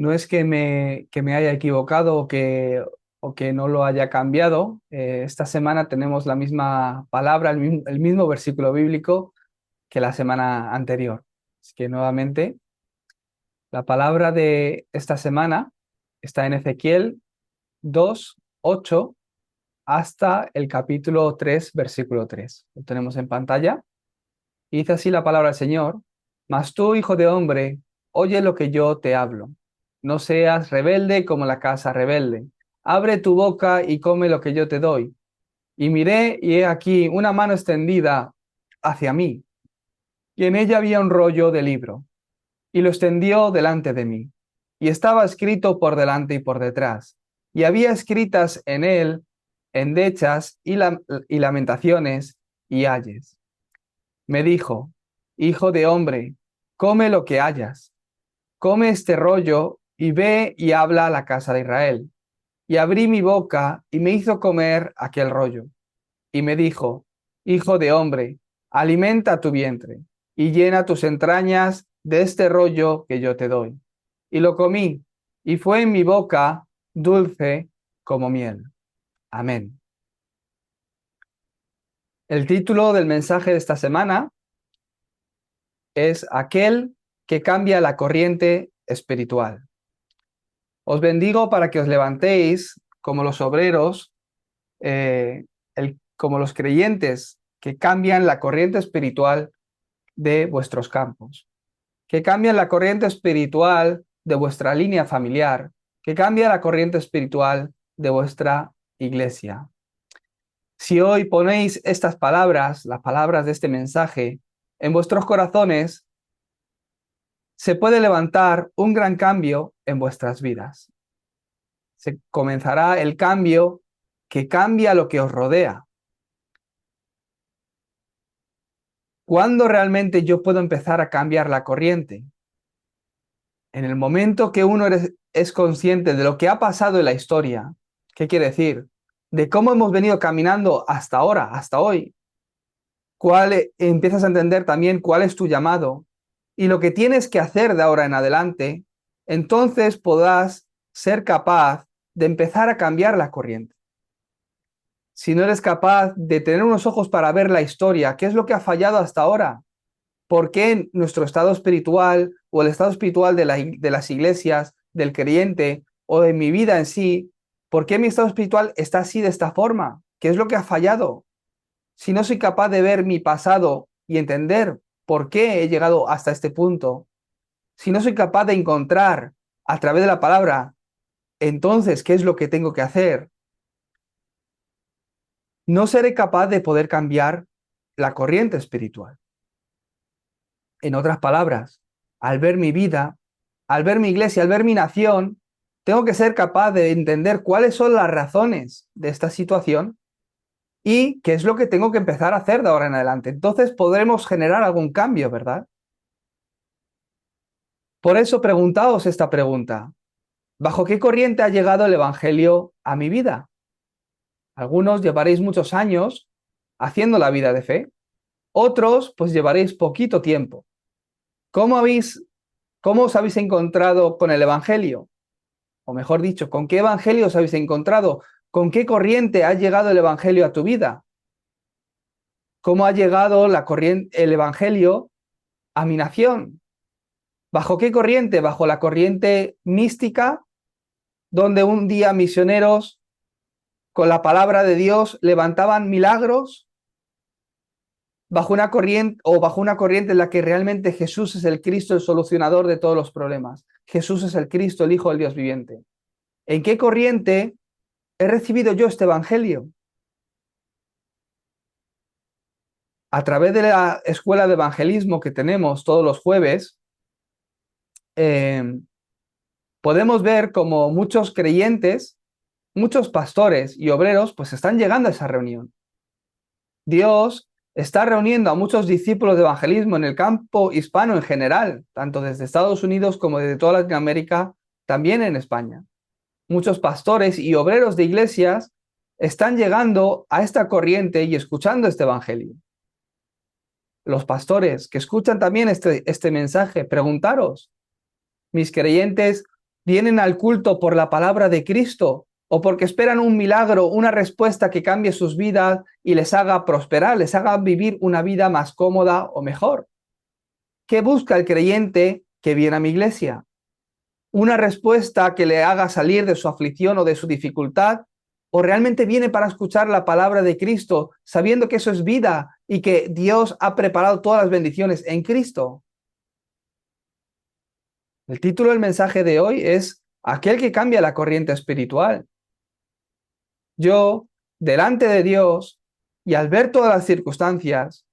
No es que me haya equivocado o que no lo haya cambiado. Esta semana tenemos la misma palabra, el mismo versículo bíblico que la semana anterior. Así que nuevamente, la palabra de esta semana está en Ezequiel 2:8 hasta el capítulo 3, versículo 3. Lo tenemos en pantalla. Y dice así la palabra del Señor: Mas tú, hijo de hombre, oye lo que yo te hablo. No seas rebelde como la casa rebelde. Abre tu boca y come lo que yo te doy. Y miré, y he aquí una mano extendida hacia mí, y en ella había un rollo de libro, y lo extendió delante de mí. Y estaba escrito por delante y por detrás, y había escritas en él endechas y lamentaciones y ayes. Me dijo: Hijo de hombre, come lo que hayas, come este rollo y ve y habla a la casa de Israel. Y abrí mi boca y me hizo comer aquel rollo. Y me dijo: Hijo de hombre, alimenta tu vientre y llena tus entrañas de este rollo que yo te doy. Y lo comí, y fue en mi boca dulce como miel. Amén. El título del mensaje de esta semana es Aquel que cambia la corriente espiritual. Os bendigo para que os levantéis como los obreros, como los creyentes que cambian la corriente espiritual de vuestros campos, que cambian la corriente espiritual de vuestra línea familiar, que cambia la corriente espiritual de vuestra iglesia. Si hoy ponéis estas palabras, las palabras de este mensaje, en vuestros corazones, se puede levantar un gran cambio en vuestras vidas. Se comenzará el cambio que cambia lo que os rodea. ¿Cuándo realmente yo puedo empezar a cambiar la corriente? En el momento que uno es consciente de lo que ha pasado en la historia. ¿Qué quiere decir? De cómo hemos venido caminando hasta ahora, hasta hoy. Empiezas a entender también cuál es tu llamado y lo que tienes que hacer de ahora en adelante. Entonces podrás ser capaz de empezar a cambiar la corriente. Si no eres capaz de tener unos ojos para ver la historia, ¿qué es lo que ha fallado hasta ahora? ¿Por qué nuestro estado espiritual o el estado espiritual de las iglesias, del creyente o de mi vida en sí, por qué mi estado espiritual está así de esta forma? ¿Qué es lo que ha fallado? Si no soy capaz de ver mi pasado y entender por qué he llegado hasta este punto, si no soy capaz de encontrar a través de la palabra, entonces, ¿qué es lo que tengo que hacer? No seré capaz de poder cambiar la corriente espiritual. En otras palabras, al ver mi vida, al ver mi iglesia, al ver mi nación, tengo que ser capaz de entender cuáles son las razones de esta situación y qué es lo que tengo que empezar a hacer de ahora en adelante. Entonces podremos generar algún cambio, ¿verdad? Por eso preguntaos esta pregunta: ¿bajo qué corriente ha llegado el Evangelio a mi vida? Algunos llevaréis muchos años haciendo la vida de fe, otros pues llevaréis poquito tiempo. ¿Cómo os habéis encontrado con el Evangelio? O mejor dicho, ¿con qué Evangelio os habéis encontrado? ¿Con qué corriente ha llegado el Evangelio a tu vida? ¿Cómo ha llegado el Evangelio a mi nación? ¿Bajo qué corriente? ¿Bajo la corriente mística, donde un día misioneros con la palabra de Dios levantaban milagros? ¿Bajo una corriente en la que realmente Jesús es el Cristo, el solucionador de todos los problemas? Jesús es el Cristo, el Hijo del Dios viviente. ¿En qué corriente he recibido yo este Evangelio? A través de la escuela de evangelismo que tenemos todos los jueves, eh, podemos ver como muchos creyentes, muchos pastores y obreros, pues están llegando a esa reunión. Dios está reuniendo a muchos discípulos de evangelismo en el campo hispano en general, tanto desde Estados Unidos como desde toda Latinoamérica, también en España. Muchos pastores y obreros de iglesias están llegando a esta corriente y escuchando este evangelio. Los pastores que escuchan también este mensaje, preguntaros: ¿mis creyentes ¿Vienen al culto por la palabra de Cristo o porque esperan un milagro, una respuesta que cambie sus vidas y les haga prosperar, les haga vivir una vida más cómoda o mejor? ¿Qué busca el creyente que viene a mi iglesia? ¿Una respuesta que le haga salir de su aflicción o de su dificultad? ¿O realmente viene para escuchar la palabra de Cristo, sabiendo que eso es vida y que Dios ha preparado todas las bendiciones en Cristo? El título del mensaje de hoy es Aquel que cambia la corriente espiritual. Yo, delante de Dios, y al ver todas las circunstancias,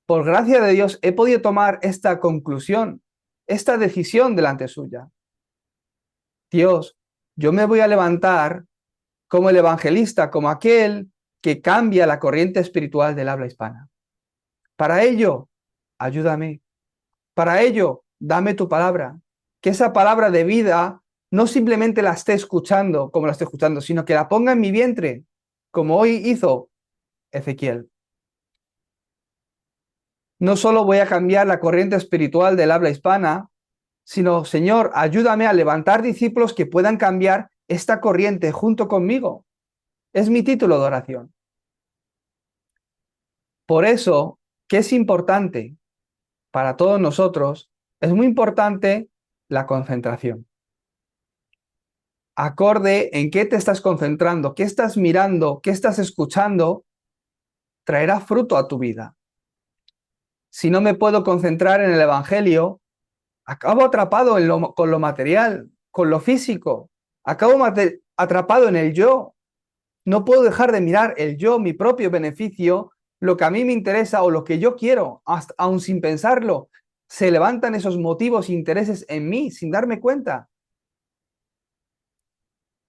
por gracia de Dios, he podido tomar esta conclusión, esta decisión delante suya. Dios, yo me voy a levantar como el evangelista, como aquel que cambia la corriente espiritual del habla hispana. Para ello, ayúdame. Para ello, dame tu palabra. Que esa palabra de vida no simplemente la esté escuchando como la estoy escuchando, sino que la ponga en mi vientre, como hoy hizo Ezequiel. No solo voy a cambiar la corriente espiritual del habla hispana, sino, Señor, ayúdame a levantar discípulos que puedan cambiar esta corriente junto conmigo. Es mi título de oración. Por eso, ¿qué es importante para todos nosotros? Es muy importante la concentración. Acorde en qué te estás concentrando, qué estás mirando, qué estás escuchando, traerá fruto a tu vida. Si no me puedo concentrar en el Evangelio, acabo atrapado con lo material, con lo físico, acabo atrapado en el yo. No puedo dejar de mirar el yo, mi propio beneficio, lo que a mí me interesa o lo que yo quiero, hasta, aun sin pensarlo. Se levantan esos motivos e intereses en mí sin darme cuenta.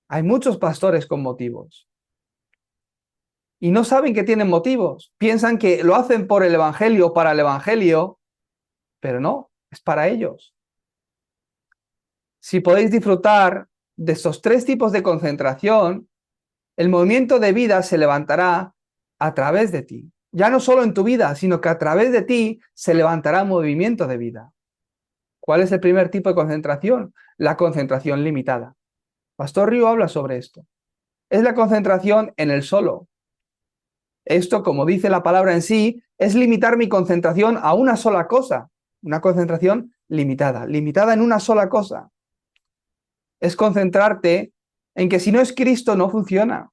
Hay muchos pastores con motivos y no saben que tienen motivos. Piensan que lo hacen por el Evangelio o para el Evangelio, pero no, es para ellos. Si podéis disfrutar de estos tres tipos de concentración, el movimiento de vida se levantará a través de ti. Ya no solo en tu vida, sino que a través de ti se levantará movimiento de vida. ¿Cuál es el primer tipo de concentración? La concentración limitada. Pastor Río habla sobre esto. Es la concentración en el solo. Esto, como dice la palabra en sí, es limitar mi concentración a una sola cosa. Una concentración limitada, limitada en una sola cosa. Es concentrarte en que si no es Cristo no funciona.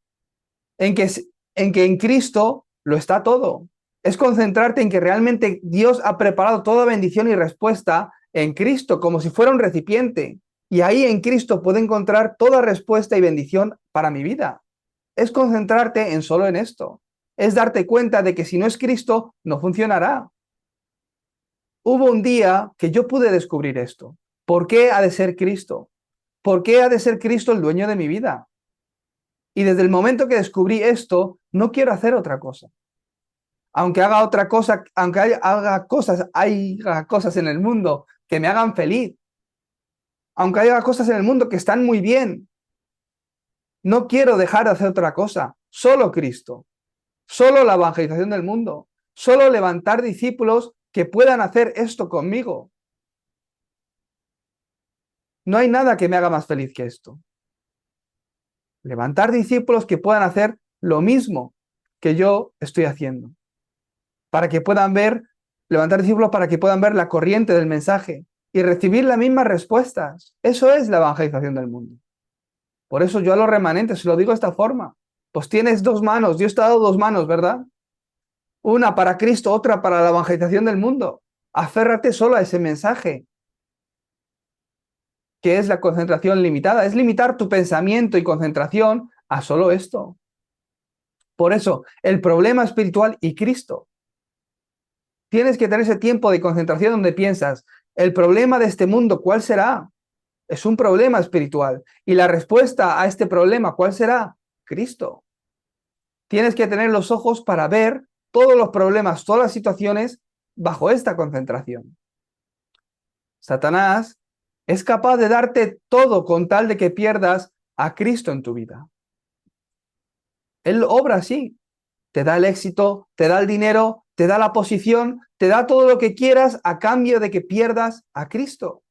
En que en Cristo lo está todo. Es concentrarte en que realmente Dios ha preparado toda bendición y respuesta en Cristo, como si fuera un recipiente. Y ahí en Cristo puedo encontrar toda respuesta y bendición para mi vida. Es concentrarte en solo en esto. Es darte cuenta de que si no es Cristo, no funcionará. Hubo un día que yo pude descubrir esto. ¿Por qué ha de ser Cristo? ¿Por qué ha de ser Cristo el dueño de mi vida? Y desde el momento que descubrí esto, no quiero hacer otra cosa. Aunque haga otra cosa, aunque haga cosas en el mundo que me hagan feliz, aunque haya cosas en el mundo que están muy bien, no quiero dejar de hacer otra cosa. Solo Cristo, solo la evangelización del mundo, solo levantar discípulos que puedan hacer esto conmigo. No hay nada que me haga más feliz que esto. Levantar discípulos que puedan hacer lo mismo que yo estoy haciendo. Para que puedan ver, levantar discípulos para que puedan ver la corriente del mensaje y recibir las mismas respuestas. Eso es la evangelización del mundo. Por eso yo a los remanentes se lo digo de esta forma. Pues tienes dos manos, Dios te ha dado dos manos, ¿verdad? Una para Cristo, otra para la evangelización del mundo. Aférrate solo a ese mensaje, que es la concentración limitada. Es limitar tu pensamiento y concentración a solo esto. Por eso, el problema espiritual y Cristo. Tienes que tener ese tiempo de concentración donde piensas, el problema de este mundo, ¿cuál será? Es un problema espiritual. Y la respuesta a este problema, ¿cuál será? Cristo. Tienes que tener los ojos para ver todos los problemas, todas las situaciones bajo esta concentración. Satanás es capaz de darte todo con tal de que pierdas a Cristo en tu vida. Él obra así. Te da el éxito, te da el dinero, te da la posición, te da todo lo que quieras a cambio de que pierdas a Cristo.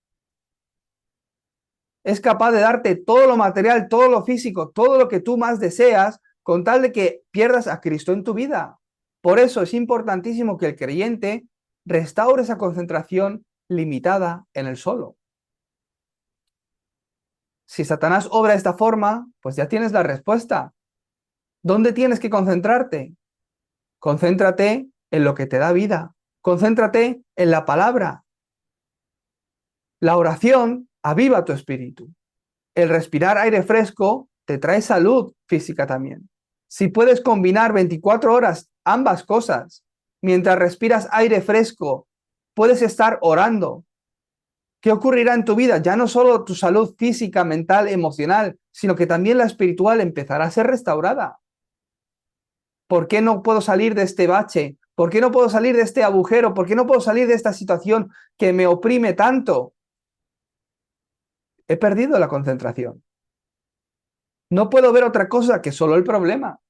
es capaz de darte todo lo material, todo lo físico, todo lo que tú más deseas, con tal de que pierdas a Cristo en tu vida. Por eso es importantísimo que el creyente restaure esa concentración limitada en el solo. Si Satanás obra de esta forma, pues ya tienes la respuesta. ¿Dónde tienes que concentrarte? Concéntrate en lo que te da vida. Concéntrate en la palabra. La oración aviva tu espíritu. El respirar aire fresco te trae salud física también. Si puedes combinar 24 horas ambas cosas, mientras respiras aire fresco, puedes estar orando. ¿Qué ocurrirá en tu vida? Ya no solo tu salud física, mental, emocional, sino que también la espiritual empezará a ser restaurada. ¿Por qué no puedo salir de este bache? ¿Por qué no puedo salir de este agujero? ¿Por qué no puedo salir de esta situación que me oprime tanto? He perdido la concentración. No puedo ver otra cosa que solo el problema.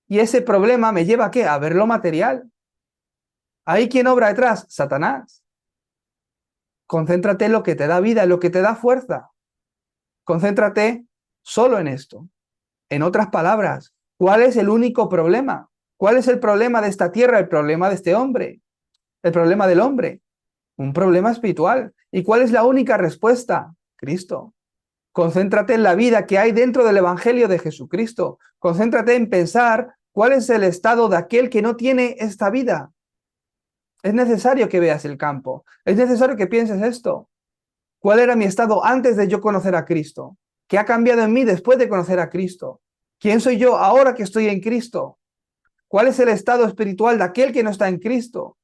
Y ese problema me lleva ¿a qué? A ver lo material. ¿Ahí quién obra detrás? Satanás. Concéntrate en lo que te da vida, en lo que te da fuerza. Concéntrate solo en esto. En otras palabras, ¿cuál es el único problema? ¿Cuál es el problema de esta tierra? El problema de este hombre. El problema del hombre. Un problema espiritual. ¿Y cuál es la única respuesta? Cristo. Concéntrate en la vida que hay dentro del Evangelio de Jesucristo. Concéntrate en pensar cuál es el estado de aquel que no tiene esta vida. Es necesario que veas el campo. Es necesario que pienses esto. ¿Cuál era mi estado antes de yo conocer a Cristo? ¿Qué ha cambiado en mí después de conocer a Cristo? ¿Quién soy yo ahora que estoy en Cristo? ¿Cuál es el estado espiritual de aquel que no está en Cristo?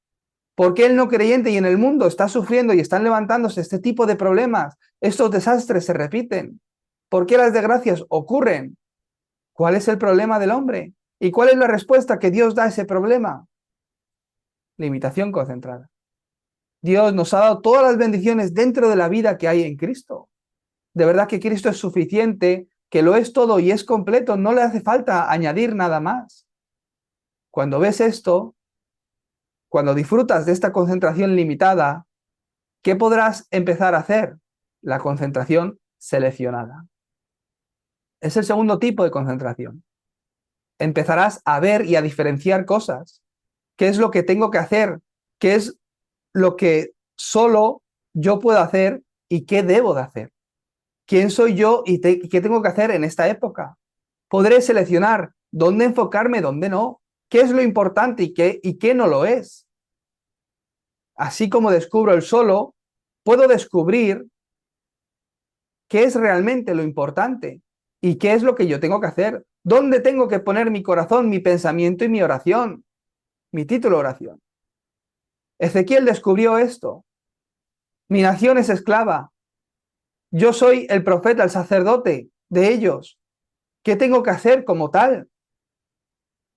¿Por qué el no creyente y en el mundo está sufriendo y están levantándose este tipo de problemas? Estos desastres se repiten. ¿Por qué las desgracias ocurren? ¿Cuál es el problema del hombre? ¿Y cuál es la respuesta que Dios da a ese problema? Limitación concentrada. Dios nos ha dado todas las bendiciones dentro de la vida que hay en Cristo. De verdad que Cristo es suficiente, que lo es todo y es completo, no le hace falta añadir nada más. Cuando ves esto, cuando disfrutas de esta concentración limitada, ¿qué podrás empezar a hacer? La concentración seleccionada. Es el segundo tipo de concentración. Empezarás a ver y a diferenciar cosas. ¿Qué es lo que tengo que hacer? ¿Qué es lo que solo yo puedo hacer y qué debo de hacer? ¿Quién soy yo y qué tengo que hacer en esta época? Podré seleccionar dónde enfocarme, dónde no. ¿Qué es lo importante y qué no lo es? Así como descubro el solo, puedo descubrir qué es realmente lo importante y qué es lo que yo tengo que hacer. ¿Dónde tengo que poner mi corazón, mi pensamiento y mi oración? Mi título de oración. Ezequiel descubrió esto. Mi nación es esclava. Yo soy el profeta, el sacerdote de ellos. ¿Qué tengo que hacer como tal?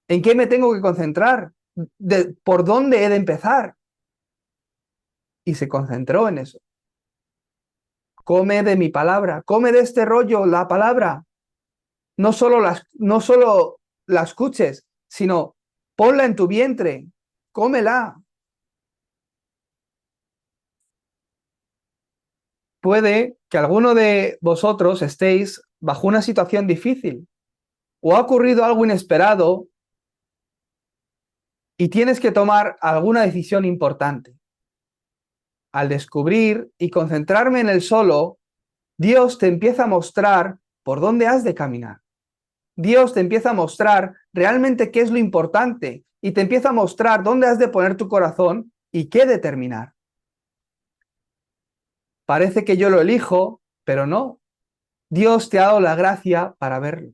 ¿En qué me tengo que concentrar? ¿Por dónde he de empezar? Y se concentró en eso. Come de mi palabra, come de este rollo la palabra. No solo la escuches, sino ponla en tu vientre, cómela. Puede que alguno de vosotros estéis bajo una situación difícil o ha ocurrido algo inesperado y tienes que tomar alguna decisión importante. Al descubrir y concentrarme en el solo, Dios te empieza a mostrar por dónde has de caminar. Dios te empieza a mostrar realmente qué es lo importante y te empieza a mostrar dónde has de poner tu corazón y qué determinar. Parece que yo lo elijo, pero no. Dios te ha dado la gracia para verlo.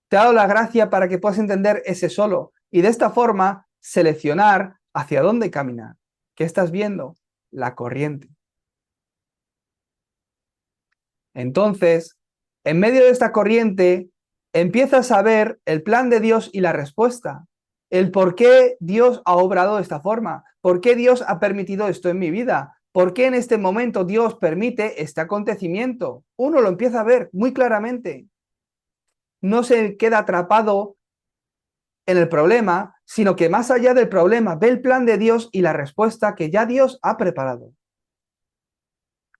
Te ha dado la gracia para que puedas entender ese solo y de esta forma seleccionar hacia dónde caminar. ¿Qué estás viendo? La corriente. Entonces, en medio de esta corriente, empiezas a ver el plan de Dios y la respuesta. El por qué Dios ha obrado de esta forma. ¿Por qué Dios ha permitido esto en mi vida? ¿Por qué en este momento Dios permite este acontecimiento? Uno lo empieza a ver muy claramente. No se queda atrapado en el problema, sino que más allá del problema ve el plan de Dios y la respuesta que ya Dios ha preparado.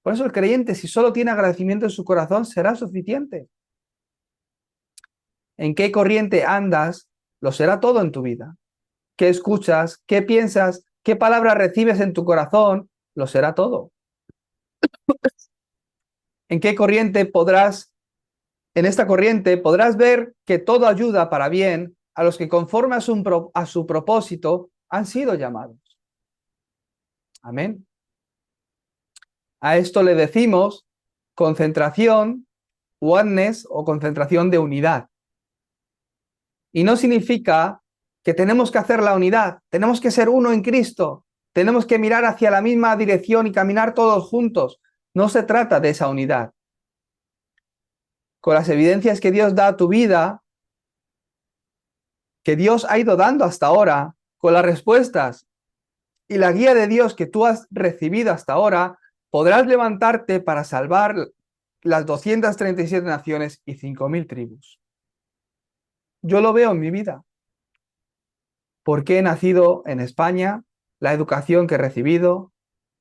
Por eso el creyente, si solo tiene agradecimiento en su corazón, será suficiente. En qué corriente andas, lo será todo en tu vida. Qué escuchas, qué piensas, qué palabras recibes en tu corazón, lo será todo. En qué corriente en esta corriente podrás ver que todo ayuda para bien a los que conforme a su propósito han sido llamados. Amén. A esto le decimos concentración, oneness o concentración de unidad. Y no significa que tenemos que hacer la unidad, tenemos que ser uno en Cristo, tenemos que mirar hacia la misma dirección y caminar todos juntos. No se trata de esa unidad. Con las evidencias que Dios da a tu vida, que Dios ha ido dando hasta ahora, con las respuestas y la guía de Dios que tú has recibido hasta ahora, podrás levantarte para salvar las 237 naciones y 5.000 tribus. Yo lo veo en mi vida. Porque he nacido en España, la educación que he recibido,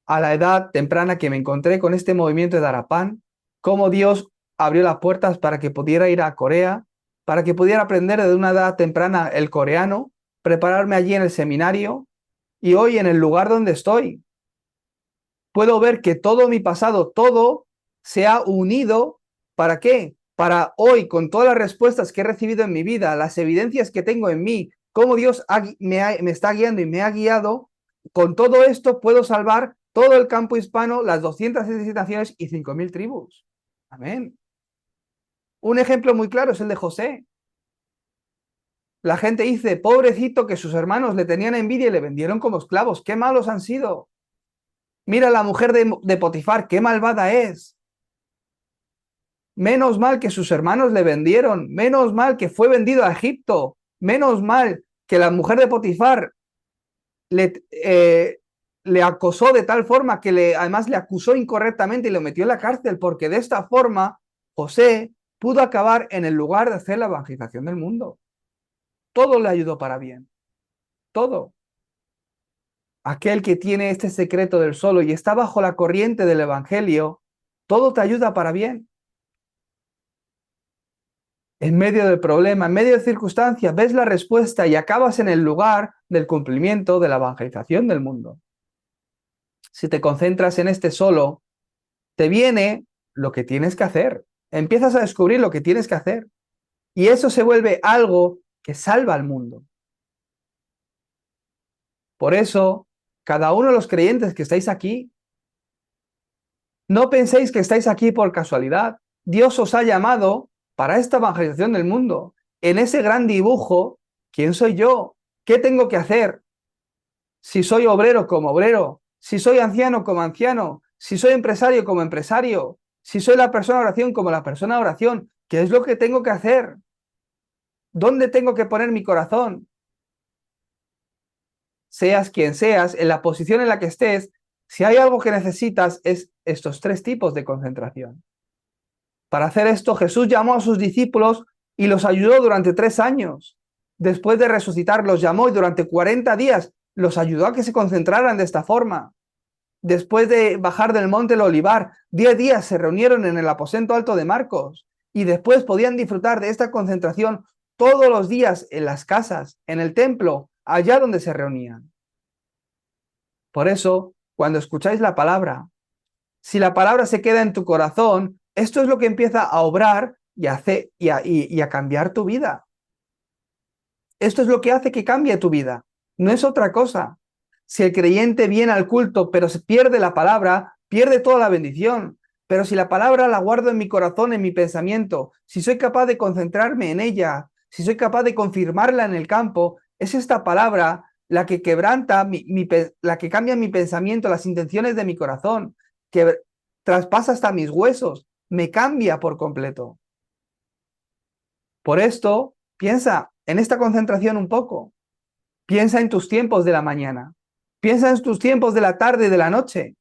a la edad temprana que me encontré con este movimiento de Darapán, cómo Dios abrió las puertas para que pudiera ir a Corea, para que pudiera aprender desde una edad temprana el coreano, prepararme allí en el seminario y hoy en el lugar donde estoy. Puedo ver que todo mi pasado, todo se ha unido. ¿Para qué? Para hoy, con todas las respuestas que he recibido en mi vida, las evidencias que tengo en mí, cómo Dios me está guiando y me ha guiado, con todo esto puedo salvar todo el campo hispano, las 267 naciones y 5.000 tribus. Amén. Un ejemplo muy claro es el de José. La gente dice, pobrecito, que sus hermanos le tenían envidia y le vendieron como esclavos. ¡Qué malos han sido! Mira la mujer de Potifar, qué malvada es. Menos mal que sus hermanos le vendieron, menos mal que fue vendido a Egipto, menos mal que la mujer de Potifar le acosó de tal forma que además le acusó incorrectamente y lo metió en la cárcel, porque de esta forma José pudo acabar en el lugar de hacer la evangelización del mundo. Todo le ayudó para bien, todo. Aquel que tiene este secreto del solo y está bajo la corriente del evangelio, todo te ayuda para bien. En medio del problema, en medio de circunstancias, ves la respuesta y acabas en el lugar del cumplimiento de la evangelización del mundo. Si te concentras en este solo, te viene lo que tienes que hacer. Empiezas a descubrir lo que tienes que hacer. Y eso se vuelve algo que salva al mundo. Por eso, cada uno de los creyentes que estáis aquí, no penséis que estáis aquí por casualidad. Dios os ha llamado para esta evangelización del mundo. En ese gran dibujo, ¿quién soy yo? ¿Qué tengo que hacer? Si soy obrero como obrero, si soy anciano como anciano, si soy empresario como empresario, si soy la persona de oración como la persona de oración, ¿qué es lo que tengo que hacer? ¿Dónde tengo que poner mi corazón? Seas quien seas, en la posición en la que estés, si hay algo que necesitas es estos 3 tipos de concentración. Para hacer esto, Jesús llamó a sus discípulos y los ayudó durante 3 años. Después de resucitar, los llamó y durante 40 días los ayudó a que se concentraran de esta forma. Después de bajar del monte el Olivar, 10 días se reunieron en el aposento alto de Marcos y después podían disfrutar de esta concentración todos los días en las casas, en el templo, allá donde se reunían. Por eso, cuando escucháis la palabra, si la palabra se queda en tu corazón, esto es lo que empieza a obrar y a cambiar tu vida. Esto es lo que hace que cambie tu vida. No es otra cosa. Si el creyente viene al culto, pero se pierde la palabra, pierde toda la bendición. Pero si la palabra la guardo en mi corazón, en mi pensamiento, si soy capaz de concentrarme en ella, si soy capaz de confirmarla en el campo, es esta palabra la que quebranta, la que cambia mi pensamiento, las intenciones de mi corazón, que traspasa hasta mis huesos, me cambia por completo. Por esto, piensa en esta concentración un poco. Piensa en tus tiempos de la mañana. Piensa en tus tiempos de la tarde y de la noche.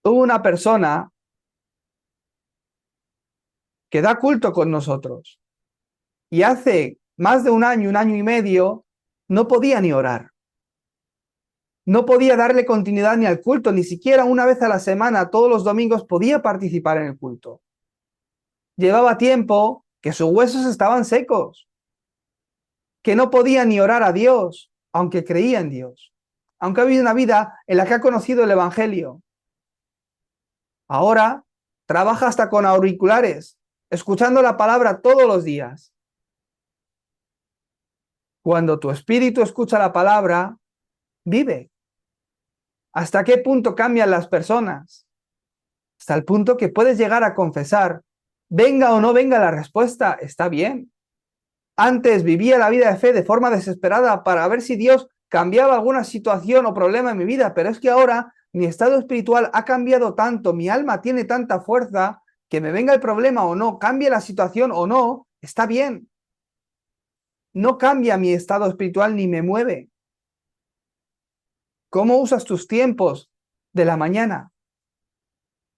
Hubo una persona que da culto con nosotros y hace más de un año y medio, no podía ni orar. No podía darle continuidad ni al culto, ni siquiera una vez a la semana, todos los domingos podía participar en el culto. Llevaba tiempo que sus huesos estaban secos, que no podía ni orar a Dios, aunque creía en Dios, aunque ha vivido una vida en la que ha conocido el Evangelio. Ahora trabaja hasta con auriculares, escuchando la palabra todos los días. Cuando tu espíritu escucha la palabra, vive. ¿Hasta qué punto cambian las personas? Hasta el punto que puedes llegar a confesar, venga o no venga la respuesta, está bien. Antes vivía la vida de fe de forma desesperada para ver si Dios cambiaba alguna situación o problema en mi vida, pero es que ahora mi estado espiritual ha cambiado tanto, mi alma tiene tanta fuerza, que me venga el problema o no, cambie la situación o no, está bien. No cambia mi estado espiritual ni me mueve. ¿Cómo usas tus tiempos de la mañana?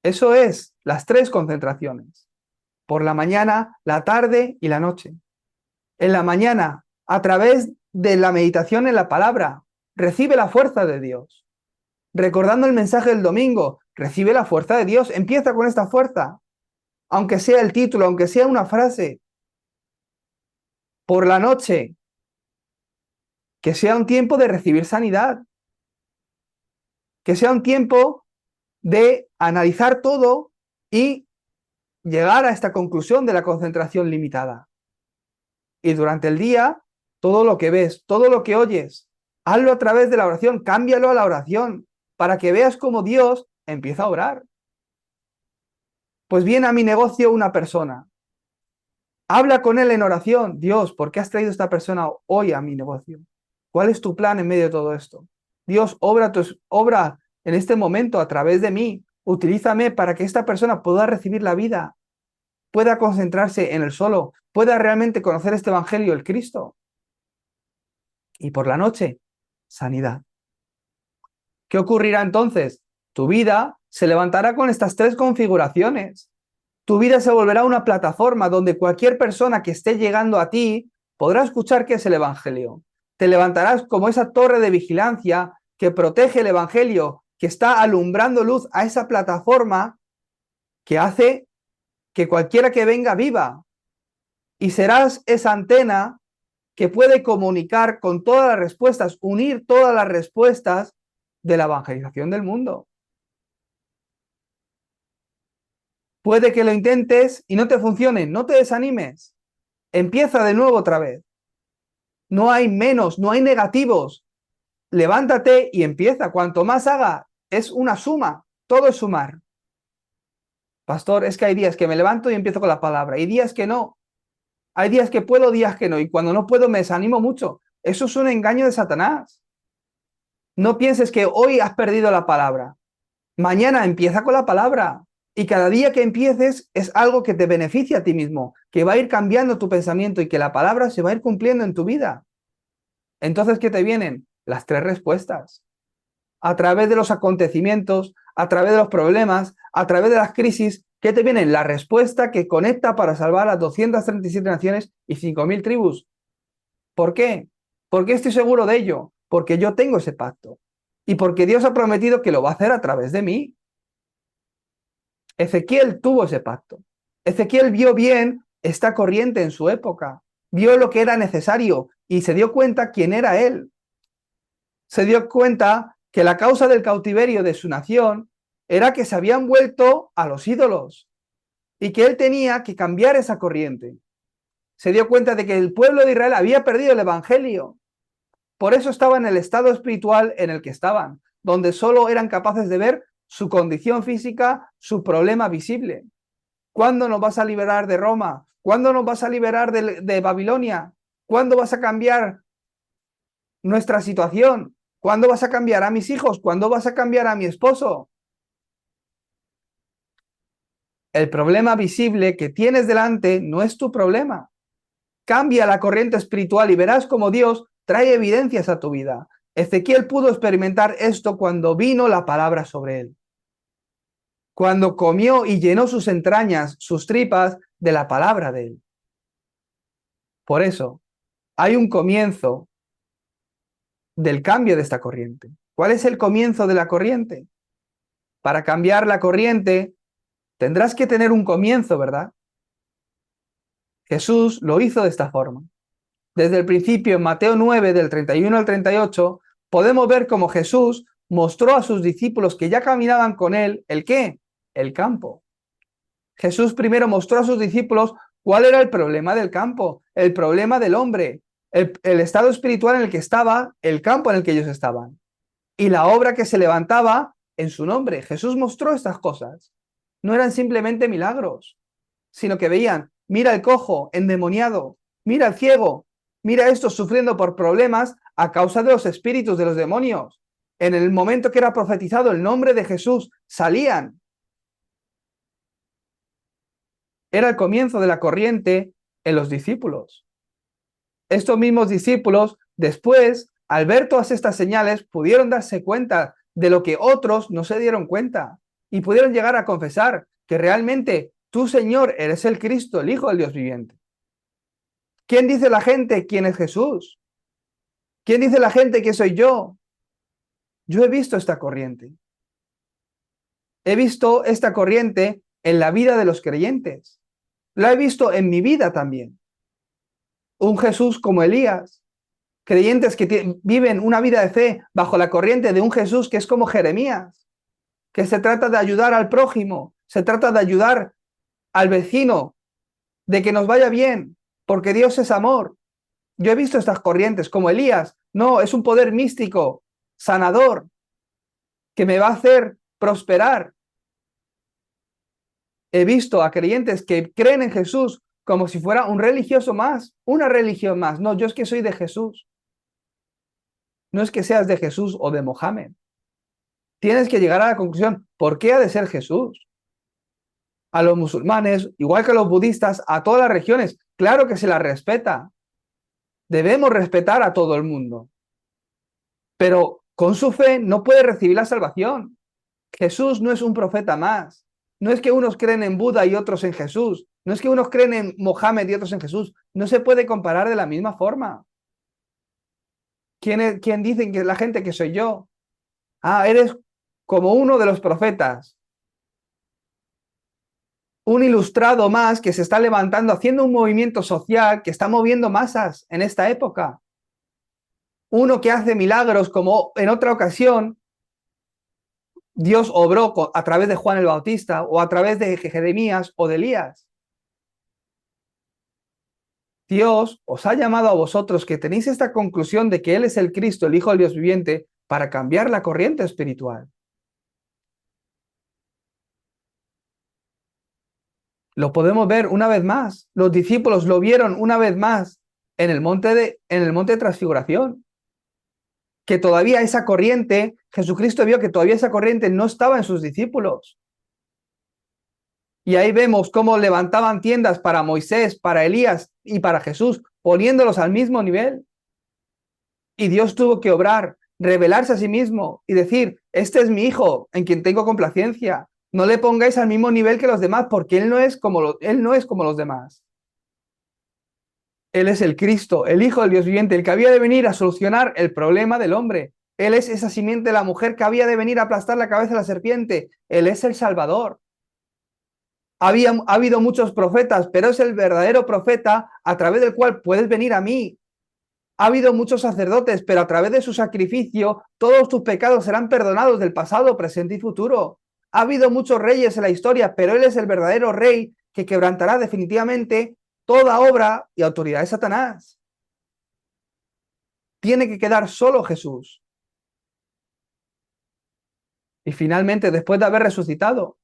Eso es las 3 concentraciones. Por la mañana, la tarde y la noche. En la mañana, a través de la meditación en la palabra, recibe la fuerza de Dios. Recordando el mensaje del domingo, recibe la fuerza de Dios. Empieza con esta fuerza. Aunque sea el título, aunque sea una frase. Por la noche, que sea un tiempo de recibir sanidad. Que sea un tiempo de analizar todo y llegar a esta conclusión de la concentración limitada. Y durante el día, todo lo que ves, todo lo que oyes, hazlo a través de la oración, cámbialo a la oración, para que veas cómo Dios empieza a orar. Pues viene a mi negocio una persona, habla con él en oración, Dios, ¿por qué has traído esta persona hoy a mi negocio? ¿Cuál es tu plan en medio de todo esto? Dios, obra en este momento a través de mí, utilízame para que esta persona pueda recibir la vida, pueda concentrarse en el solo, pueda realmente conocer este evangelio, el Cristo. Y por la noche, sanidad. ¿Qué ocurrirá entonces? Tu vida se levantará con estas 3 configuraciones. Tu vida se volverá una plataforma donde cualquier persona que esté llegando a ti podrá escuchar qué es el evangelio. Te levantarás como esa torre de vigilancia que protege el evangelio, que está alumbrando luz a esa plataforma que hace que cualquiera que venga viva. Y serás esa antena que puede comunicar con todas las respuestas, unir todas las respuestas de la evangelización del mundo. Puede que lo intentes y no te funcione, no te desanimes. Empieza de nuevo otra vez. No hay menos, no hay negativos. Levántate y empieza. Cuanto más haga, es una suma. Todo es sumar. Pastor, es que hay días que me levanto y empiezo con la palabra. Hay días que no. Hay días que puedo, días que no. Y cuando no puedo me desanimo mucho. Eso es un engaño de Satanás. No pienses que hoy has perdido la palabra. Mañana empieza con la palabra. Y cada día que empieces es algo que te beneficia a ti mismo, que va a ir cambiando tu pensamiento y que la palabra se va a ir cumpliendo en tu vida. Entonces, ¿qué te vienen? Las 3 respuestas. A través de los acontecimientos, a través de los problemas, a través de las crisis, ¿qué te vienen? La respuesta que conecta para salvar a 237 naciones y 5.000 tribus. ¿Por qué? ¿Por qué estoy seguro de ello? Porque yo tengo ese pacto. Y porque Dios ha prometido que lo va a hacer a través de mí. Ezequiel tuvo ese pacto. Ezequiel vio bien esta corriente en su época. Vio lo que era necesario y se dio cuenta quién era él. Se dio cuenta que la causa del cautiverio de su nación era que se habían vuelto a los ídolos y que él tenía que cambiar esa corriente. Se dio cuenta de que el pueblo de Israel había perdido el evangelio. Por eso estaba en el estado espiritual en el que estaban, donde solo eran capaces de ver su condición física, su problema visible. ¿Cuándo nos vas a liberar de Roma? ¿Cuándo nos vas a liberar de Babilonia? ¿Cuándo vas a cambiar nuestra situación? ¿Cuándo vas a cambiar a mis hijos? ¿Cuándo vas a cambiar a mi esposo? El problema visible que tienes delante no es tu problema. Cambia la corriente espiritual y verás cómo Dios trae evidencias a tu vida. Ezequiel pudo experimentar esto cuando vino la palabra sobre él. Cuando comió y llenó sus entrañas, sus tripas, de la palabra de él. Por eso, hay un comienzo del cambio de esta corriente. ¿Cuál es el comienzo de la corriente? Para cambiar la corriente tendrás que tener un comienzo, ¿verdad? Jesús lo hizo de esta forma. Desde el principio, en Mateo 9, del 31 al 38, podemos ver cómo Jesús mostró a sus discípulos que ya caminaban con él, ¿el qué? El campo. Jesús primero mostró a sus discípulos cuál era el problema del campo, el problema del hombre, el estado espiritual en el que estaba, el campo en el que ellos estaban, y la obra que se levantaba en su nombre. Jesús mostró estas cosas. No eran simplemente milagros, sino que veían, mira el cojo, endemoniado, mira el ciego, mira estos sufriendo por problemas a causa de los espíritus de los demonios. En el momento que era profetizado el nombre de Jesús, salían. Era el comienzo de la corriente en los discípulos. Estos mismos discípulos, después, al ver todas estas señales, pudieron darse cuenta de lo que otros no se dieron cuenta y pudieron llegar a confesar que realmente tú, Señor, eres el Cristo, el Hijo del Dios viviente. ¿Quién dice la gente quién es Jesús? ¿Quién dice la gente que soy yo? Yo he visto esta corriente. He visto esta corriente en la vida de los creyentes. La he visto en mi vida también. Un Jesús como Elías. Creyentes que viven una vida de fe bajo la corriente de un Jesús que es como Jeremías, que se trata de ayudar al prójimo, se trata de ayudar al vecino, de que nos vaya bien, porque Dios es amor. Yo he visto estas corrientes como Elías. No, es un poder místico, sanador, que me va a hacer prosperar. He visto a creyentes que creen en Jesús como si fuera un religioso más, una religión más. No, yo es que soy de Jesús. No es que seas de Jesús o de Mohammed. Tienes que llegar a la conclusión, ¿por qué ha de ser Jesús? A los musulmanes, igual que a los budistas, a todas las regiones, claro que se las respeta. Debemos respetar a todo el mundo. Pero con su fe no puede recibir la salvación. Jesús no es un profeta más. No es que unos creen en Buda y otros en Jesús. No es que unos creen en Mohammed y otros en Jesús. No se puede comparar de la misma forma. ¿Quién dicen que la gente que soy yo? Ah, eres como uno de los profetas. Un ilustrado más que se está levantando, haciendo un movimiento social que está moviendo masas en esta época. Uno que hace milagros como en otra ocasión Dios obró a través de Juan el Bautista o a través de Jeremías o de Elías. Dios os ha llamado a vosotros que tenéis esta conclusión de que Él es el Cristo, el Hijo del Dios viviente, para cambiar la corriente espiritual. Lo podemos ver una vez más. Los discípulos lo vieron una vez más en el monte de Transfiguración. Que todavía esa corriente, Jesucristo vio que todavía esa corriente no estaba en sus discípulos. Y ahí vemos cómo levantaban tiendas para Moisés, para Elías y para Jesús, poniéndolos al mismo nivel. Y Dios tuvo que obrar, revelarse a sí mismo y decir, este es mi hijo, en quien tengo complacencia. No le pongáis al mismo nivel que los demás, porque él no es como los demás. Él es el Cristo, el Hijo del Dios viviente, el que había de venir a solucionar el problema del hombre. Él es esa simiente de la mujer que había de venir a aplastar la cabeza de la serpiente. Él es el Salvador. Ha habido muchos profetas, pero es el verdadero profeta a través del cual puedes venir a mí. Ha habido muchos sacerdotes, pero a través de su sacrificio todos tus pecados serán perdonados del pasado, presente y futuro. Ha habido muchos reyes en la historia, pero Él es el verdadero rey que quebrantará definitivamente toda obra y autoridad de Satanás. Tiene que quedar solo Jesús. Y finalmente, después de haber resucitado,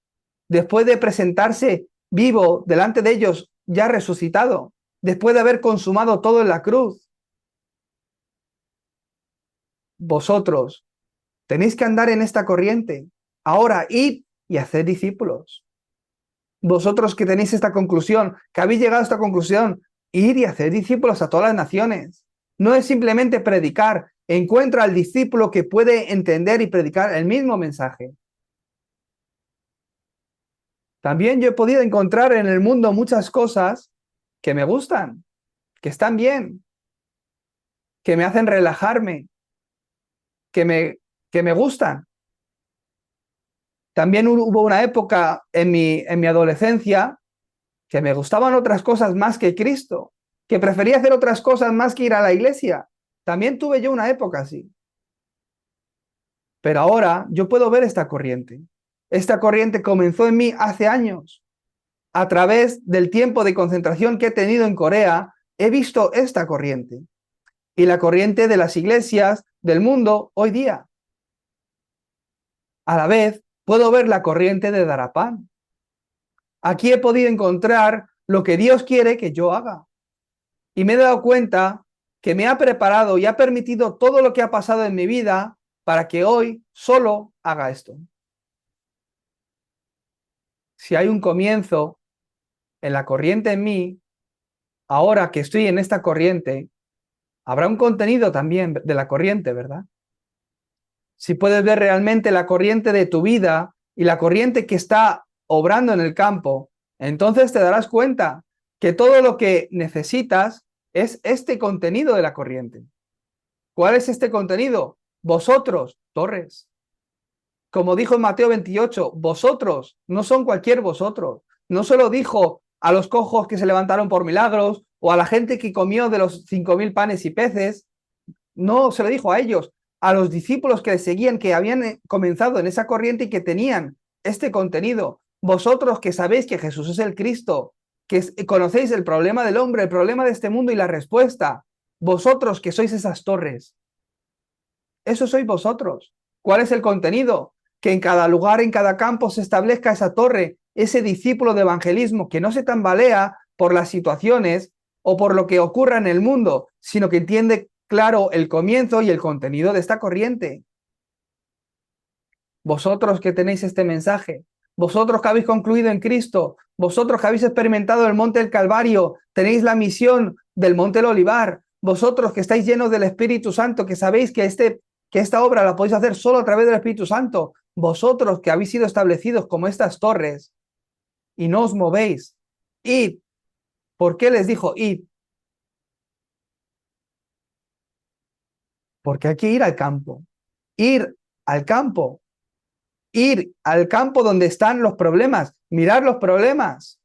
después de presentarse vivo delante de ellos, ya resucitado, después de haber consumado todo en la cruz, vosotros tenéis que andar en esta corriente. Ahora, id y haced discípulos. Vosotros que tenéis esta conclusión, que habéis llegado a esta conclusión, id y haced discípulos a todas las naciones. No es simplemente predicar. Encuentra al discípulo que puede entender y predicar el mismo mensaje. También yo he podido encontrar en el mundo muchas cosas que me gustan, que están bien, que me hacen relajarme, que que me gustan. También hubo una época en mi adolescencia que me gustaban otras cosas más que Cristo, que prefería hacer otras cosas más que ir a la iglesia. También tuve yo una época así. Pero ahora yo puedo ver esta corriente. Esta corriente comenzó en mí hace años. A través del tiempo de concentración que he tenido en Corea, he visto esta corriente. Y la corriente de las iglesias del mundo hoy día. A la vez, puedo ver la corriente de Darapán. Aquí he podido encontrar lo que Dios quiere que yo haga. Y me he dado cuenta que me ha preparado y ha permitido todo lo que ha pasado en mi vida para que hoy solo haga esto. Si hay un comienzo en la corriente en mí, ahora que estoy en esta corriente, habrá un contenido también de la corriente, ¿verdad? Si puedes ver realmente la corriente de tu vida y la corriente que está obrando en el campo, entonces te darás cuenta que todo lo que necesitas es este contenido de la corriente. ¿Cuál es este contenido? Vosotros, torres. Como dijo en Mateo 28, vosotros, no son cualquier vosotros. No se lo dijo a los cojos que se levantaron por milagros o a la gente que comió de los 5.000 panes y peces. No se lo dijo a ellos, a los discípulos que le seguían, que habían comenzado en esa corriente y que tenían este contenido. Vosotros que sabéis que Jesús es el Cristo, que conocéis el problema del hombre, el problema de este mundo y la respuesta. Vosotros que sois esas torres. Eso sois vosotros. ¿Cuál es el contenido? Que en cada lugar, en cada campo se establezca esa torre, ese discípulo de evangelismo que no se tambalea por las situaciones o por lo que ocurra en el mundo, sino que entiende claro el comienzo y el contenido de esta corriente. Vosotros que tenéis este mensaje, vosotros que habéis concluido en Cristo, vosotros que habéis experimentado el monte del Calvario, tenéis la misión del monte del Olivar, vosotros que estáis llenos del Espíritu Santo, que sabéis que esta obra la podéis hacer solo a través del Espíritu Santo, vosotros que habéis sido establecidos como estas torres y no os movéis, id. ¿Por qué les dijo id? Porque hay que ir al campo, ir al campo, ir al campo donde están los problemas, mirar los problemas.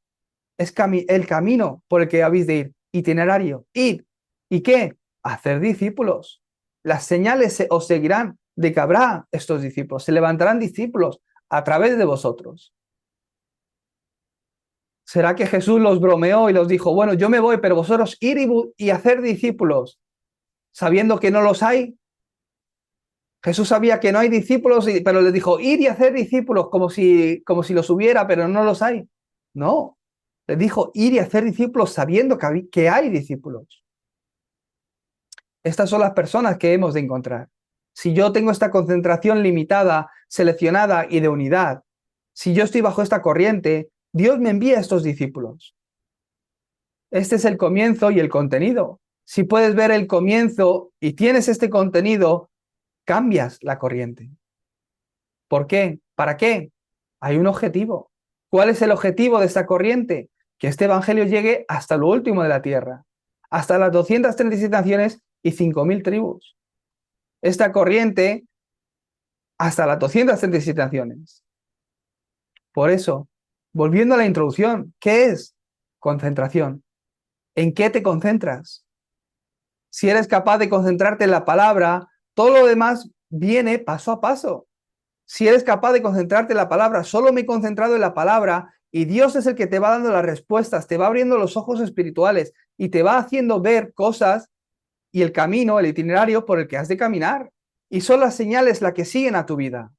Es el camino por el que habéis de ir, itinerario, ir. ¿Y qué? Hacer discípulos. Las señales os seguirán de que habrá estos discípulos, se levantarán discípulos a través de vosotros. ¿Será que Jesús los bromeó y los dijo, bueno, yo me voy, pero vosotros ir y hacer discípulos, sabiendo que no los hay? Jesús sabía que no hay discípulos, pero les dijo, ir y hacer discípulos como si los hubiera, pero no los hay. No, les dijo, ir y hacer discípulos sabiendo que hay discípulos. Estas son las personas que hemos de encontrar. Si yo tengo esta concentración limitada, seleccionada y de unidad, si yo estoy bajo esta corriente, Dios me envía a estos discípulos. Este es el comienzo y el contenido. Si puedes ver el comienzo y tienes este contenido, cambias la corriente. ¿Por qué? ¿Para qué? Hay un objetivo. ¿Cuál es el objetivo de esta corriente? Que este evangelio llegue hasta lo último de la tierra, hasta las 237 naciones y 5.000 tribus. Esta corriente hasta las 237 naciones. Por eso, volviendo a la introducción, ¿qué es concentración? ¿En qué te concentras? Si eres capaz de concentrarte en la palabra, todo lo demás viene paso a paso. Si eres capaz de concentrarte en la palabra, solo me he concentrado en la palabra y Dios es el que te va dando las respuestas, te va abriendo los ojos espirituales y te va haciendo ver cosas y el camino, el itinerario por el que has de caminar. Y son las señales las que siguen a tu vida.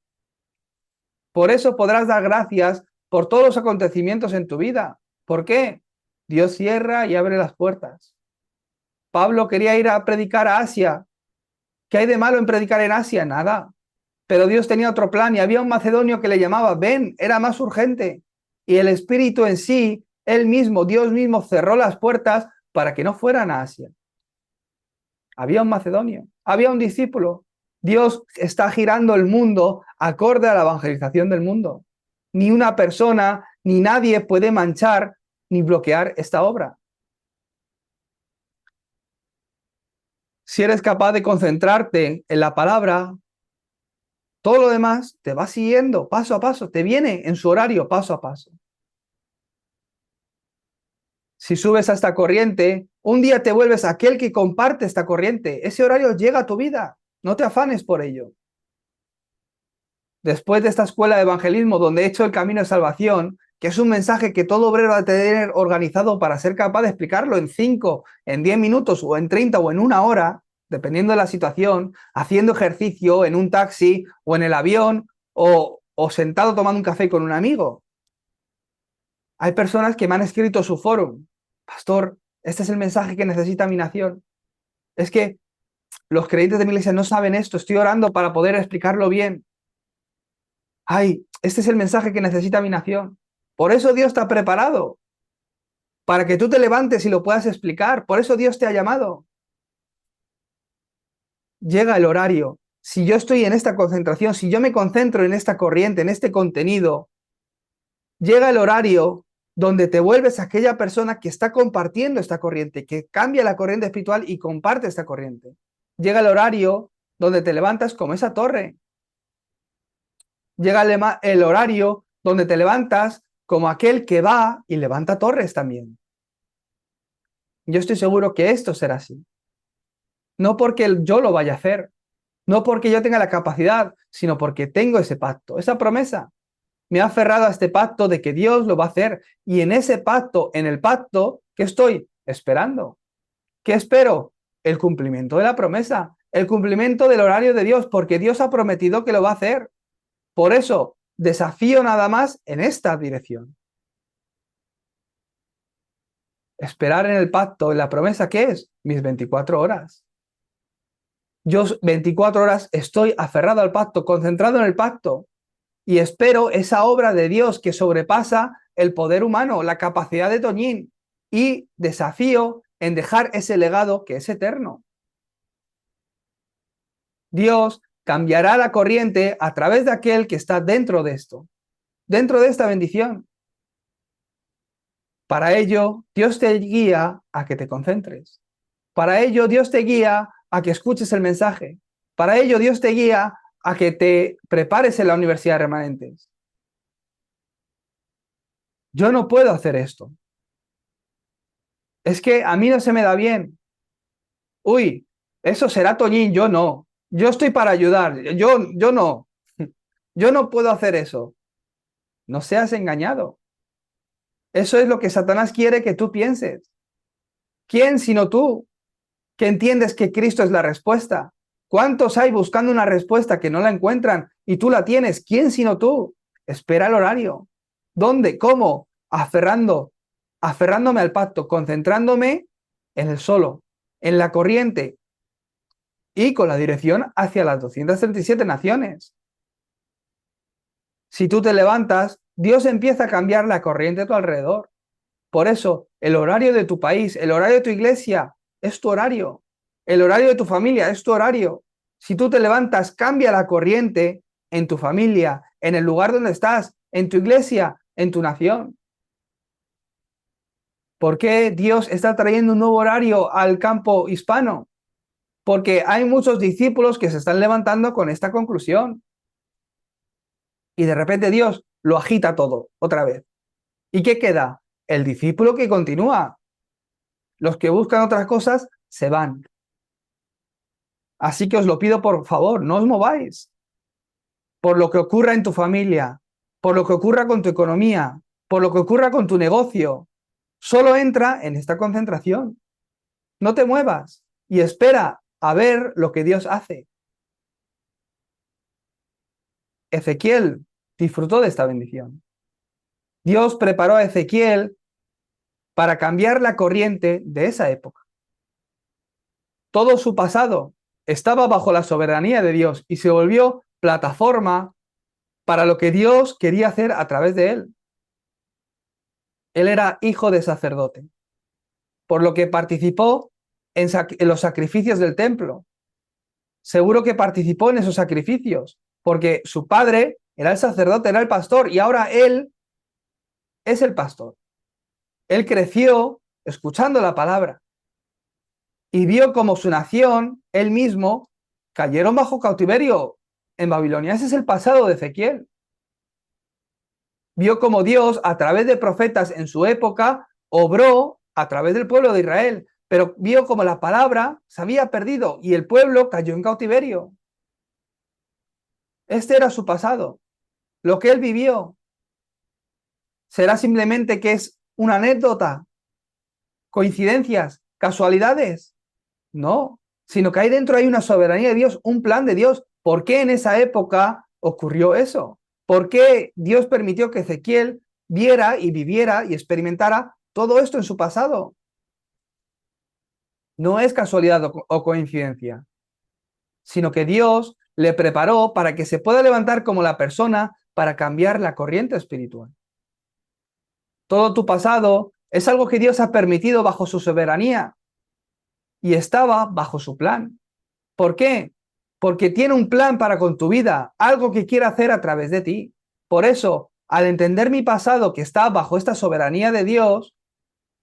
Por eso podrás dar gracias por todos los acontecimientos en tu vida. ¿Por qué? Dios cierra y abre las puertas. Pablo quería ir a predicar a Asia. ¿Qué hay de malo en predicar en Asia? Nada. Pero Dios tenía otro plan y había un macedonio que le llamaba, ven, era más urgente. Y el Espíritu en sí, él mismo, Dios mismo, cerró las puertas para que no fueran a Asia. Había un macedonio, había un discípulo. Dios está girando el mundo acorde a la evangelización del mundo. Ni una persona, ni nadie puede manchar ni bloquear esta obra. Si eres capaz de concentrarte en la palabra, Todo lo demás te va siguiendo paso a paso, te viene en su horario paso a paso. Si subes a esta corriente, un día te vuelves aquel que comparte esta corriente. Ese horario llega a tu vida. No te afanes por ello. Después de esta escuela de evangelismo donde he hecho el camino de salvación, que es un mensaje que todo obrero va a tener organizado para ser capaz de explicarlo en 5, en 10 minutos o en 30 o en 1 hora, dependiendo de la situación, haciendo ejercicio en un taxi o en el avión o sentado tomando un café con un amigo. Hay personas que me han escrito su foro. Pastor, este es el mensaje que necesita mi nación. Es que los creyentes de mi iglesia no saben esto, estoy orando para poder explicarlo bien. Ay, este es el mensaje que necesita mi nación. Por eso Dios te ha preparado, para que tú te levantes y lo puedas explicar. Por eso Dios te ha llamado. Llega el horario. Si yo estoy en esta concentración, si yo me concentro en esta corriente, en este contenido, llega el horario donde te vuelves aquella persona que está compartiendo esta corriente, que cambia la corriente espiritual y comparte esta corriente. Llega el horario donde te levantas como esa torre. Llega el horario donde te levantas como aquel que va y levanta torres también. Yo estoy seguro que esto será así. No porque yo lo vaya a hacer, no porque yo tenga la capacidad, sino porque tengo ese pacto, esa promesa. Me ha aferrado a este pacto de que Dios lo va a hacer. Y en ese pacto, en el pacto, ¿qué estoy esperando? ¿Qué espero? El cumplimiento de la promesa, el cumplimiento del horario de Dios, porque Dios ha prometido que lo va a hacer. Por eso, desafío nada más en esta dirección. Esperar en el pacto, en la promesa, ¿qué es? Mis 24 horas. Yo 24 horas estoy aferrado al pacto, concentrado en el pacto, y espero esa obra de Dios que sobrepasa el poder humano, la capacidad de Toñín, y desafío en dejar ese legado que es eterno. Dios cambiará la corriente a través de aquel que está dentro de esto, dentro de esta bendición. Para ello, Dios te guía a que te concentres. Para ello, Dios te guía a que escuches el mensaje. Para ello, Dios te guía a que te prepares en la universidad de remanentes. Yo no puedo hacer esto. Es que a mí no se me da bien. Uy, eso será Toñín, yo no. Yo estoy para ayudar, yo no. Yo no puedo hacer eso. No seas engañado. Eso es lo que Satanás quiere que tú pienses. ¿Quién sino tú, que entiendes que Cristo es la respuesta? ¿Cuántos hay buscando una respuesta que no la encuentran y tú la tienes? ¿Quién sino tú? Espera el horario. ¿Dónde? ¿Cómo? Aferrándome al pacto, concentrándome en el solo, en la corriente y con la dirección hacia las 237 naciones. Si tú te levantas, Dios empieza a cambiar la corriente a tu alrededor. Por eso, el horario de tu país, el horario de tu iglesia, es tu horario. El horario de tu familia es tu horario. Si tú te levantas, cambia la corriente en tu familia, en el lugar donde estás, en tu iglesia, en tu nación. ¿Por qué Dios está trayendo un nuevo horario al campo hispano? Porque hay muchos discípulos que se están levantando con esta conclusión. Y de repente Dios lo agita todo otra vez. ¿Y qué queda? El discípulo que continúa. Los que buscan otras cosas se van. Así que os lo pido por favor, no os mováis. Por lo que ocurra en tu familia, por lo que ocurra con tu economía, por lo que ocurra con tu negocio, solo entra en esta concentración. No te muevas y espera a ver lo que Dios hace. Ezequiel disfrutó de esta bendición. Dios preparó a Ezequiel para cambiar la corriente de esa época. Todo su pasado estaba bajo la soberanía de Dios y se volvió plataforma para lo que Dios quería hacer a través de él. Él era hijo de sacerdote, por lo que participó en los sacrificios del templo. Seguro que participó en esos sacrificios, porque su padre era el sacerdote, era el pastor, y ahora él es el pastor. Él creció escuchando la palabra y vio como su nación, él mismo, cayeron bajo cautiverio en Babilonia. Ese es el pasado de Ezequiel. Vio como Dios, a través de profetas en su época, obró a través del pueblo de Israel, pero vio como la palabra se había perdido y el pueblo cayó en cautiverio. Este era su pasado. Lo que él vivió será simplemente que es una anécdota, coincidencias, casualidades. No, sino que ahí dentro hay una soberanía de Dios, un plan de Dios. ¿Por qué en esa época ocurrió eso? ¿Por qué Dios permitió que Ezequiel viera y viviera y experimentara todo esto en su pasado? No es casualidad o coincidencia, sino que Dios le preparó para que se pueda levantar como la persona para cambiar la corriente espiritual. Todo tu pasado es algo que Dios ha permitido bajo su soberanía y estaba bajo su plan. ¿Por qué? Porque tiene un plan para con tu vida, algo que quiere hacer a través de ti. Por eso, al entender mi pasado que está bajo esta soberanía de Dios,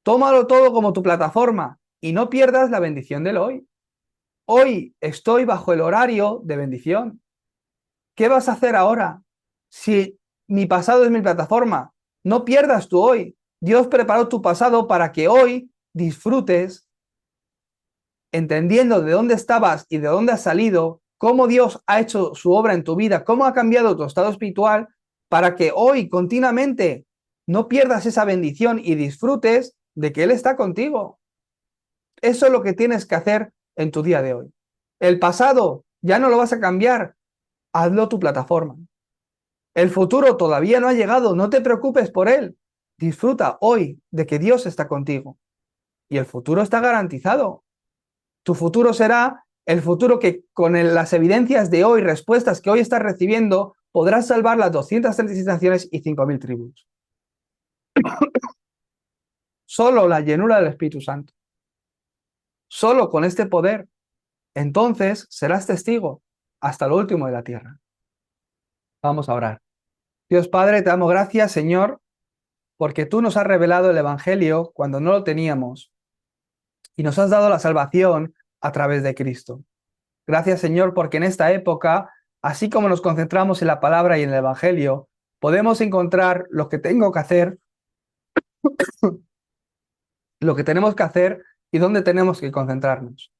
tómalo todo como tu plataforma y no pierdas la bendición del hoy. Hoy estoy bajo el horario de bendición. ¿Qué vas a hacer ahora? Si mi pasado es mi plataforma, no pierdas tu hoy. Dios preparó tu pasado para que hoy disfrutes entendiendo de dónde estabas y de dónde has salido, cómo Dios ha hecho su obra en tu vida, cómo ha cambiado tu estado espiritual, para que hoy continuamente no pierdas esa bendición y disfrutes de que Él está contigo. Eso es lo que tienes que hacer en tu día de hoy. El pasado ya no lo vas a cambiar, hazlo tu plataforma. El futuro todavía no ha llegado, no te preocupes por él. Disfruta hoy de que Dios está contigo. Y el futuro está garantizado. Tu futuro será el futuro que con las evidencias de hoy, respuestas que hoy estás recibiendo, podrás salvar las 236 naciones y 5.000 tribus. Solo la llenura del Espíritu Santo. Solo con este poder. Entonces serás testigo hasta lo último de la tierra. Vamos a orar. Dios Padre, te damos gracias, Señor, porque tú nos has revelado el Evangelio cuando no lo teníamos y nos has dado la salvación a través de Cristo. Gracias, Señor, porque en esta época, así como nos concentramos en la palabra y en el Evangelio, podemos encontrar lo que tengo que hacer, lo que tenemos que hacer y dónde tenemos que concentrarnos.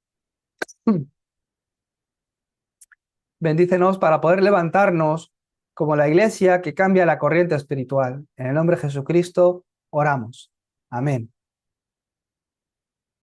Bendícenos para poder levantarnos como la iglesia que cambia la corriente espiritual. En el nombre de Jesucristo, oramos. Amén.